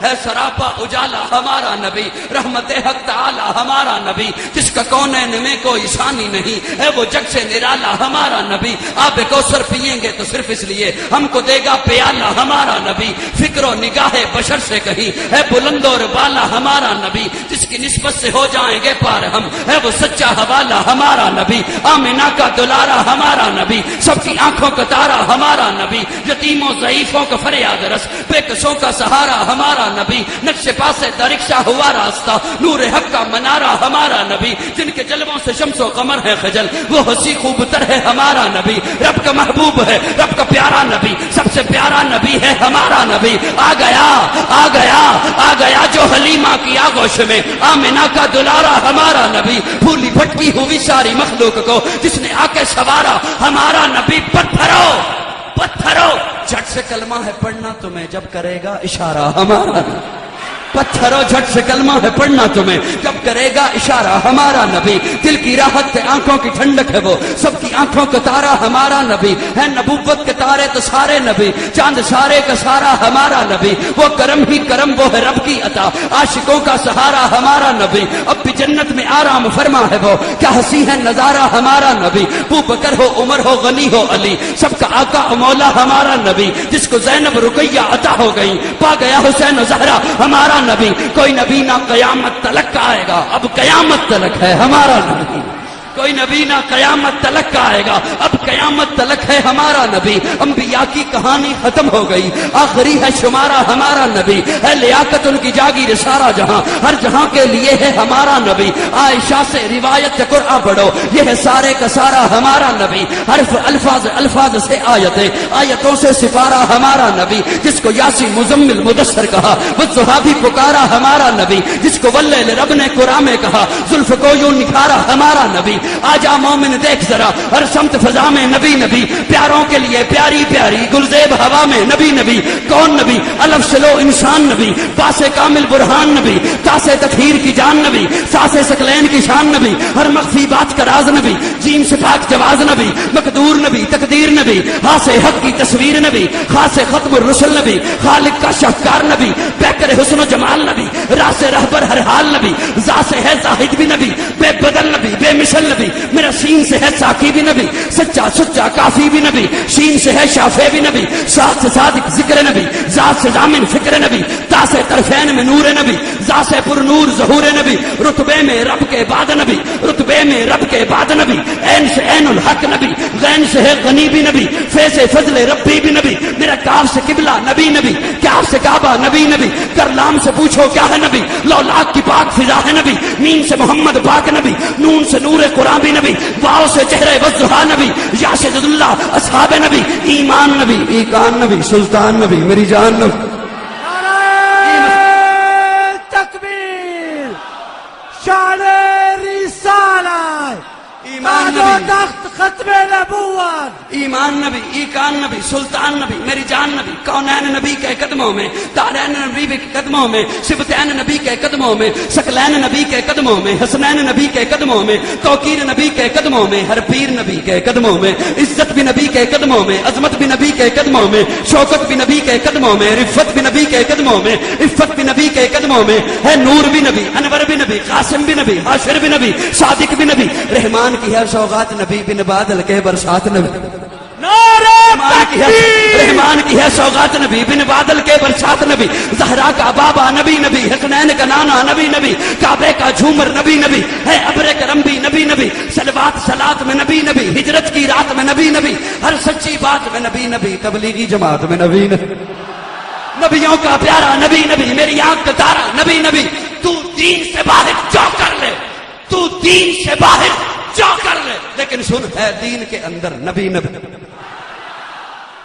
ہے سراپا اجالا ہمارا نبی، رحمت حق تعالی ہمارا نبی، جس کا کونین میں کوئی ثانی نہیں، ہے وہ جگ سے نرالا ہمارا نبی، آب کوثر پیئیں گے تو صرف اس لیے ہم کو دے گا پیالہ ہمارا نبی، فکر و نگاہ بشر سے کہیں ہے بلند اور بالا ہمارا نبی، جس کی نسبت سے ہو جائیں گے پار ہم، ہے وہ سچا حوالہ ہمارا نبی، آمنہ کا دلارا ہمارا نبی، سب کی آنکھوں کا تارا ہمارا نبی، یتیموں ضعیفوں کا فریاد رس، بے کسوں کا سہارا ہمارا نبی، نقش پاسے درکشا ہوا راستہ، نور حق کا منارہ ہمارا نبی، جن کے جلووں سے شمس و قمر ہے خجل، وہ ہنسی خوب تر ہے ہمارا نبی، رب کا محبوب ہے رب کا پیارا نبی، سب سے پیارا نبی ہے ہمارا نبی، آ گیا آ گیا آ گیا جو حلیمہ کی آغوش میں، آمنہ کا دلارا ہمارا نبی، پھولی پھٹکی ہوئی ساری مخلوق کو جس نے آ کے سوارا ہمارا نبی، پتھرو پتھرو جھٹ سے کلمہ ہے پڑھنا تمہیں جب کرے گا اشارہ ہمارا نبی، پتھرو جھٹ سے کلمہ ہے پڑھنا تمہیں جب کرے گا اشارہ ہمارا نبی، دل کی راحت ہے آنکھوں کی ٹھنڈک ہے وہ سب کی آنکھوں کا تارا ہمارا نبی، ہے نبوت کے تارے تو سارے نبی، چاند سارے کا سارا ہمارا نبی، وہ کرم ہی کرم وہ ہے رب کی عطا، عاشقوں کا سہارا ہمارا نبی، اب بھی جنت میں آرام فرما ہے وہ کیا ہنسی ہے نظارہ ہمارا نبی، ابو بکر ہو عمر ہو غنی ہو علی، سب کا آقا مولا ہمارا نبی، جس کو زینب رقیہ عطا ہو گئی، پا گیا حسین و زہرا ہمارا نبی، کوئی نبی نہ قیامت تلک آئے گا، اب قیامت تلک ہے ہمارا نبی، کوئی نبی نہ قیامت تلک آئے گا، اب قیامت تلک ہے ہمارا نبی، انبیاء کی کہانی ختم ہو گئی، آخری ہے شمارہ ہمارا نبی، ہے لیاقت ان کی جاگیر سارا جہاں، ہر جہاں کے لیے ہے ہمارا نبی، عائشہ سے روایت قرآن پڑھو یہ ہے سارے کا سارا ہمارا نبی، حرف الفاظ الفاظ سے آیتیں آیتوں سے سپارہ ہمارا نبی، جس کو یاسی مزمل مدثر کہا وہ صحابی پکارا ہمارا نبی، جس کو واللیل رب نے قرآن میں کہا زلف کو یوں نکھارا ہمارا نبی، آجا مومن دیکھ ذرا ہر سمت فضا میں نبی نبی، پیاروں کے لیے پیاری پیاری گلزیب ہوا میں نبی نبی، کون نبی الف سے لو انسان نبی، پاسے کامل برہان نبی، تاسے تطہیر کی جان نبی، ساسے سکلین کی شان نبی، ہر مخفی بات کا راز نبی، جیم سے پاک جواز نبی، مقدور نبی تقدیر نبی، ہاسے حق کی تصویر نبی، خاصے ختم الرسل نبی، خالق کا شاہکار نبی، پیکر حسن و جمال نبی، راس رہبر ہر حال نبی، ذات سے ہے زاہد بھی نبی، بے بدل نبی بے مثل نبی، میرا سین سے ہے ساقی بھی نبی، سچا سچا کافی بھی نبی، شین سے ہے شافع بھی نبی، ساتھ سے صادق ذکر نبی، ذات سے ضامن فکر نبی، تا سے طرفین میں نور نبی، ذات سے پر نور ظہور نبی، رتبے میں رب کے بعد نبی، رتبے میں رب کے بعد نبی، عین سے عین الحق نبی، غین سے ہے غنی بھی نبی، فے سے فضل ربی بھی نبی، میرا کاف سے قبلہ نبی نبی، کاف سے کعبہ نبی نبی، کرلام سے پوچھو کیا ہے نبی، لولاک کی پاک فضا ہے نبی، مین سے محمد پاک نبی، نون سے نور قرآن بھی نبی، واؤ سے چہرے وضحا نبی، یا سے جد اللہ اصحاب نبی، ایمان نبی ایقان نبی، سلطان نبی میری جان نبی، تکبیر شان رسالت ایمان و نبی تخت ختم نبوت، ایمان نبی ایقان نبی سلطان نبی میری جان نبی، کونین نبی کے قدموں میں، تارین نبی کے قدموں میں، سبتین نبی کے قدموں میں، سکلین نبی کے قدموں میں، حسنین نبی کے قدموں میں، توقیر نبی کے قدموں میں، ہر پیر نبی کے قدموں میں، عزت بھی نبی کے قدموں میں، عظمت بھی نبی کے قدموں میں، شوکت بھی نبی کے قدموں میں، رفت بھی نبی کے قدموں میں، عفت بھی نبی کے قدموں میں، ہے نور بھی نبی، انور بھی نبی، قاسم بھی نبی، حاشر بھی نبی، صادق بھی نبی، رحمان کی ہے سوغات نبی، بن بادل کے برسات نبی، رحمان کی ہے سوغات نبی، بن بادل کے برسات نبی، زہرا کا بابا نبی نبی، حسنین کا نانا نبی نبی، کعبے کا جھومر نبی نبی، ہے ابر کرم بھی نبی نبی، صلوات صلات میں نبی نبی، ہجرت کی رات میں نبی نبی، ہر سچی بات میں نبی نبی، تبلیغی جماعت میں نبی نبی، نبیوں کا پیارا نبی نبی، میری آنکھ کا تارا نبی نبی، تو دین سے باہر جو کر لے، تو دین سے باہر جو کر لے، لیکن سن ہے دین کے اندر نبی نبی،